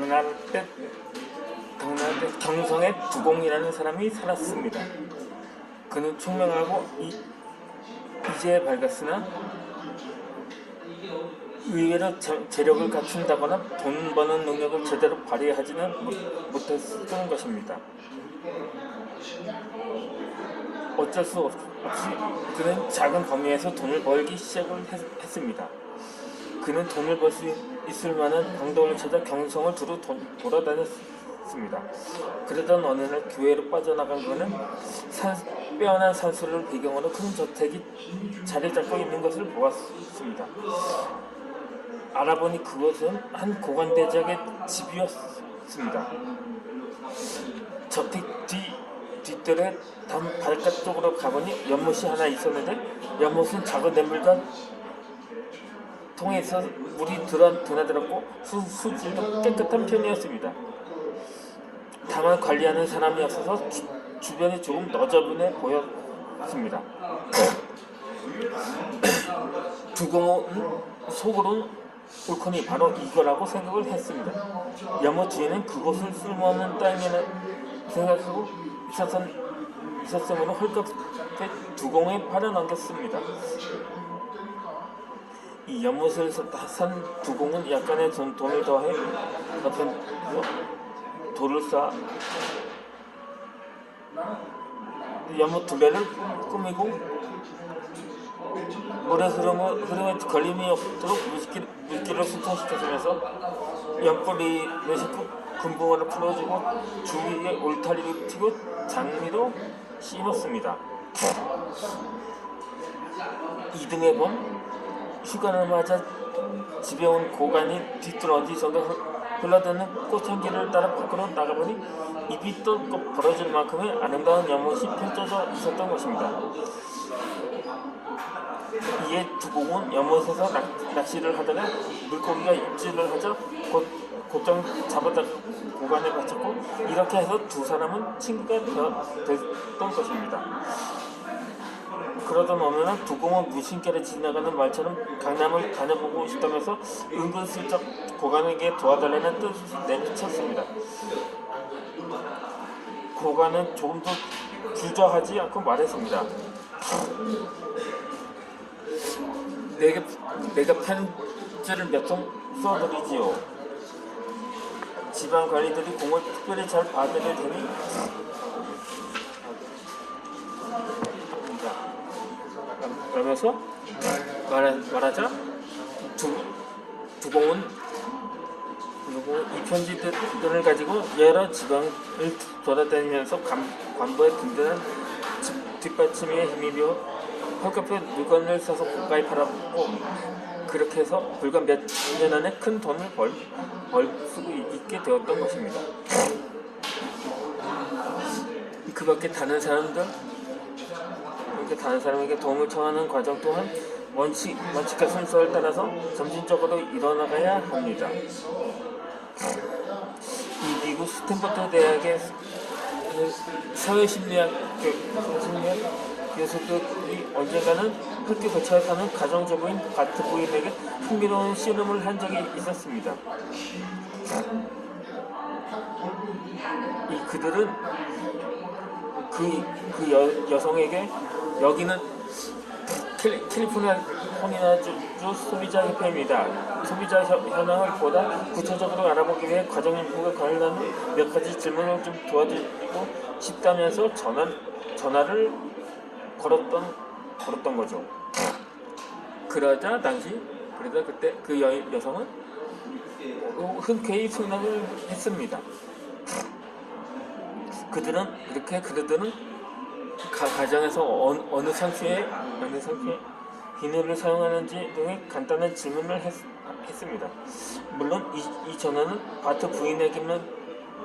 당나라 경성에 두공이라는 사람이 살았습니다. 그는 총명하고 이제에 밝았으나 의외로 재력을 갖춘다거나 돈 버는 능력을 제대로 발휘하지는 못했던 것입니다. 어쩔 수 없이 그는 작은 범위에서 돈을 벌기 시작을 했습니다. 그는 돈을 벌 수 있을 만한 방도를 찾아 경성을 두루 돌아다녔습니다. 그러던 어느 날 교회로 빠져나간 그는 빼어난 산수를 배경으로 큰 저택이 자리 잡고 있는 것을 보았습니다. 알아보니 그것은 한 고관대작의 집이었습니다. 저택 뒷뜰에 바닷가 쪽으로 가보니 연못이 하나 있었는데 연못은 작은 냇물과 통에 있어 물이 드나들었고 수질도 깨끗한 편이었습니다. 다만 관리하는 사람이 없어서 주변이 조금 너저분해 보였습니다. 두공은 속으로는 옳거니 바로 이거라고 생각을 했습니다. 연못 뒤에는 그곳을 쓸모없는 땅이라는 생각하고 있었으므로 헐겁게 두공에 팔아넘겼습니다. 이 연못을 산 두공은 약간의 돈을 더해 옆에 돌을 쌓아 연못 둘레를 꾸미고 물의 흐름에 걸림이 없도록 물기를 순탄시켜주면서 연뿌리를 싣고 금붕어를 풀어주고 주위에 울타리를 튀고 장미도 심었습니다. 이듬해 봄 휴가를 맞아 집에 온 고관이 뒤뜰 어디선가 흘러드는 꽃향기를 따라 밖으로 나가보니 입이 또 벌어질 만큼의 아름다운 연못이 펼쳐져 있었던 것입니다. 이에 두공은 연못에서 낚시를 하다가 물고기가 입질을 하자 곧장 잡아다 고관에 바쳤고 이렇게 해서 두 사람은 친구가 됐던 것입니다. 그러던 어느 날 두공은 무심결에 지나가는 말처럼 강남을 다녀보고 싶다면서 은근슬쩍 고관에게 도와달라는 뜻을 내비쳤습니다. 고관은 조금도 주저하지 않고 말했습니다. 내가 편지를 몇 통 써드리지요. 지방 관리들이 공을 특별히 잘 봐드릴 테니 그러면서 말하자 두공은 이 편지들을 가지고 여러 지방을 돌아다니면서 관보의 든든한 뒷받침에 힘입어 헐값에 물건을 사서 고가에 팔았고 그렇게 해서 불과 몇 년 안에 큰 돈을 벌 수 있게 되었던 것입니다. 그 밖에 다른 사람에게 도움을 청하는 과정 또한 원칙과 순서를 따라서 점진적으로 일어나가야 합니다. 이 미국 스탠퍼드 대학의 사회심리학 교수들이 언젠가는 학교 근처에 사는 가정주부인 바트 부인에게 흥미로운 씨름을 한 적이 있었습니다. 그들은 그 여성에게 여기는 캘리포니아주 소비자협회입니다. 소비자 현황을 보다 구체적으로 알아보기 위해 과정연구가 관련한 몇 가지 질문을 좀 도와드리고 싶다면서 전화를 걸었던 거죠. 그러다 그때 그 여성은 흔쾌히 승낙을 했습니다. 그들은 가정에서 어느 상수에 비누를 사용하는지 등의 간단한 질문을 했습니다. 물론 이 전화는 바트 부인에게만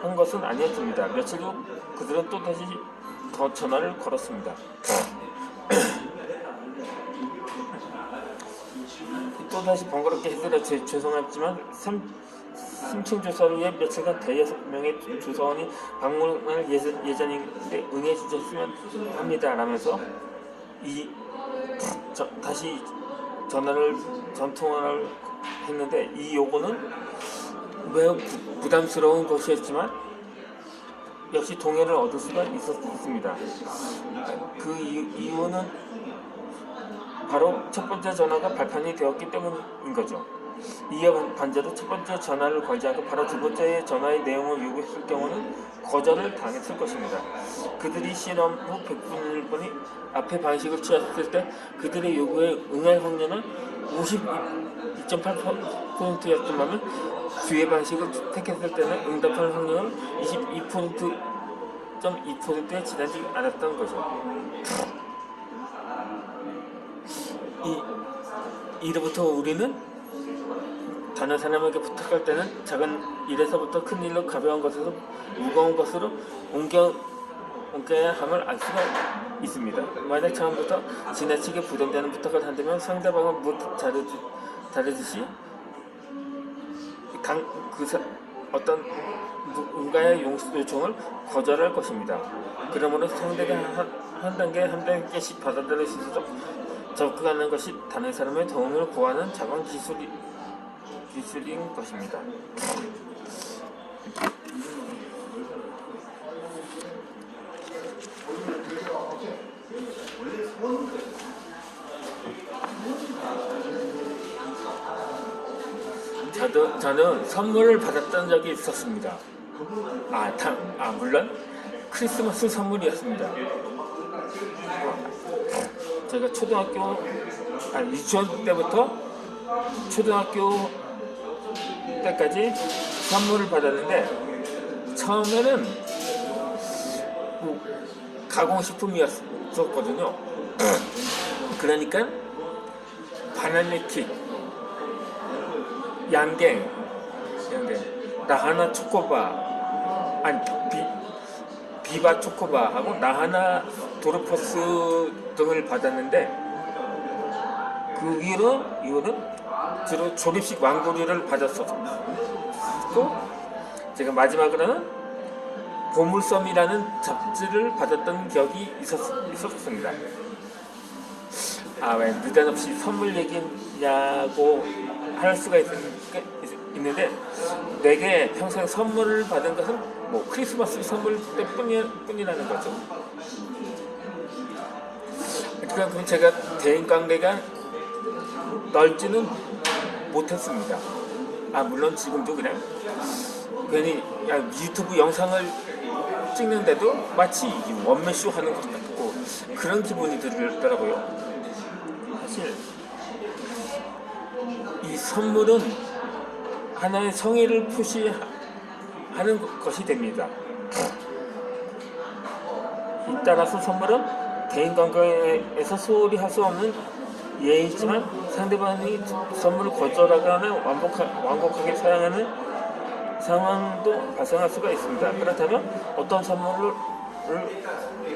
한 것은 아니었습니다. 며칠 후 그들은 또다시 전화를 걸었습니다. 또다시 번거롭게 해드려 죄송하지만 3층 조사를 위해 며칠간 대여섯 명의 조사원이 방문할 예정인데 응해 주셨으면 합니다. 라면서 다시 전통화를 했는데 이 요구는 매우 부담스러운 것이었지만 역시 동의를 얻을 수가 있었습니다. 그 이유는 바로 첫 번째 전화가 발판이 되었기 때문인 거죠. 이에 반대로 첫 번째 전화를 걸지 않고 바로 두 번째 전화의 내용을 요구했을 경우는 거절을 당했을 것입니다. 그들이 실험 후 100분일 뿐이 앞에 방식을 취했을 때 그들의 요구에 응할 확률은 52.8%였지만 뒤의 방식을 택했을 때는 응답할 확률은 22.2%에 지나지 않았던 거죠. 이로부터 우리는 다른 사람에게 부탁할 때는 작은 일에서부터 큰 일로 가벼운 것에서 무거운 것으로 옮겨야 함을 알 수가 있습니다. 만약 처음부터 지나치게 부담되는 부탁을 한다면 상대방은 다르듯이 어떤 누군가의 요청을 거절할 것입니다. 그러므로 상대가 한 단계씩 받아들일 수 있도록 접근하는 것이 다른 사람의 도움을 구하는 작은 기술인 것입니다. 저는 선물을 받았던 적이 있었습니다. 물론 크리스마스 선물이었습니다. 제가 유치원 때부터 초등학교 때까지 선물을 받았는데 처음에는 가공식품이었거든요. 그러니까 바나나킥, 양갱, 나하나 초코바, 비바 초코바하고 나하나 도르포스 등을 받았는데 그 이유는 주로 조립식 왕구리를 받았었고 제가 마지막으로는 보물섬이라는 잡지를 받았던 기억이 있었습니다. 왜 느닷없이 선물 얘기냐고 할 수가 있는데 내게 평생 선물을 받은 것은 크리스마스 선물 때뿐이라는 거죠. 그러니까 제가 대인관계가 넓지는 못했습니다. 물론 지금도 그냥 괜히 유튜브 영상을 찍는데도 마치 원맨쇼 하는 것 같고 그런 기분이 들더라고요. 사실 이 선물은 하나의 성의를 표시하는 것이 됩니다. 따라서 선물은 대인관계에서 소홀히 할 수 없는 예의지만 상대방이 선물을 거절하거나 완곡하게 사용하는 상황도 발생할 수가 있습니다. 그렇다면 어떤 선물을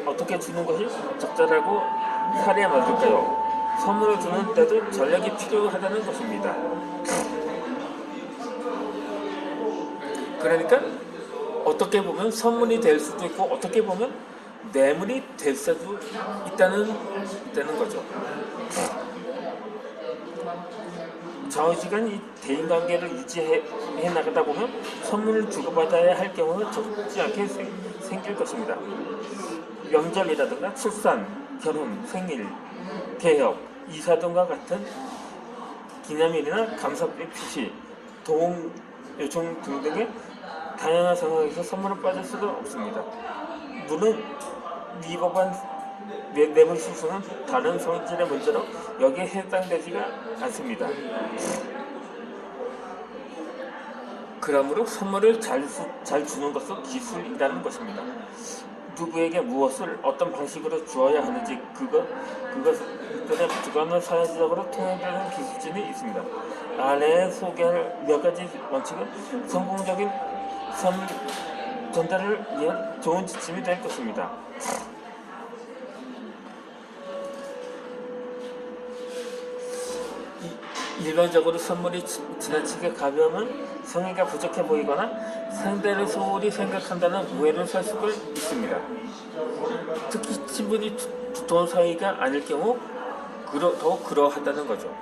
어떻게 주는 것이 적절하고 사리에 맞을까요? 선물을 주는 때도 전략이 필요하다는 것입니다. 그러니까 어떻게 보면 선물이 될 수도 있고 어떻게 보면 뇌물이 될 수도 있다는 거죠. 장시간 이 대인관계를 유지해 나가다 보면 선물을 주고받아야 할 경우는 적지 않게 생길 것입니다. 명절이라든가 출산, 결혼, 생일, 개업, 이사 등과 같은 기념일이나 감사의 표시, 도움 요청 등등의 다양한 상황에서 선물을 빠질 수가 없습니다. 물론 위법한 뇌물 수수는 다른 성질의 문제로 여기에 해당되지가 않습니다. 그러므로 선물을 잘 주는 것은 기술이라는 것입니다. 누구에게 무엇을 어떤 방식으로 주어야 하는지 그것들의 주관을 사회적으로 통일되는 기술진이 있습니다. 아래에 소개할 몇 가지 원칙은 성공적인 선물 전달을 위한 좋은 지침이 될 것입니다. 일반적으로 선물이 지나치게 가벼우면 성의가 부족해 보이거나 상대를 소홀히 생각한다는 오해를 살 수가 있습니다. 특히 친분이 두터운 사이가 아닐 경우 더욱 그러하다는 거죠.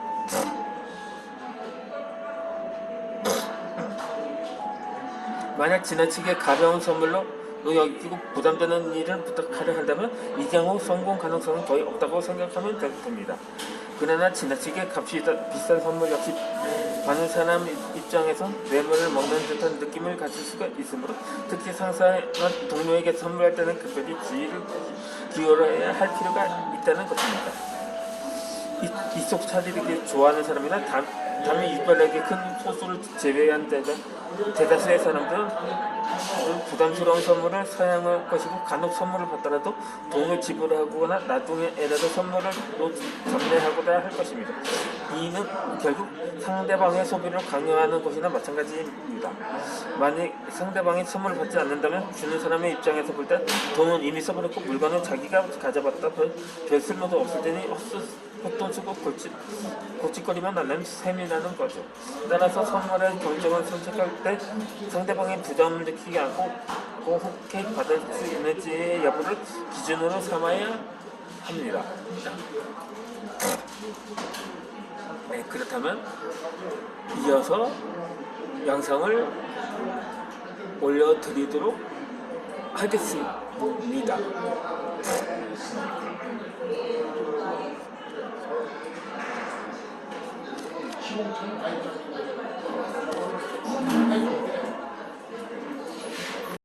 만약 지나치게 가벼운 선물로 여기고 부담되는 일을 부탁하려 한다면 이 경우 성공 가능성은 거의 없다고 생각하면 됩니다. 그러나 지나치게 값이 비싼 선물 역시 많은 사람 입장에선 뇌물을 먹는 듯한 느낌을 가질 수가 있으므로 특히 상사나 동료에게 선물할 때는 특별히 주의를 기울여야 할 필요가 있다는 것입니다. 이속 차리기 좋아하는 사람이나 담이 유발하게 큰 소수를 제외한 대다수의 사람들은 부담스러운 선물을 사양할 것이고 간혹 선물을 받더라도 돈을 지불하거나 나중에 애라도 선물을 전매하고자 할 것입니다. 이는 결국 상대방의 소비를 강요하는 것이나 마찬가지입니다. 만약 상대방이 선물을 받지 않는다면 주는 사람의 입장에서 볼 때 돈은 이미 써버렸고 물건은 자기가 가져봤다 별 쓸모도 없을 테니 헛돈 쓰고 고치거리만 나는 셈이라는 거죠. 따라서 선물의 결정을 선택할 때 상대방의 부담을 느끼지 않고 혹해 받을 수 있는지의 여부를 기준으로 삼아야 합니다. 네, 그렇다면 이어서 영상을 올려드리도록 하겠습니다.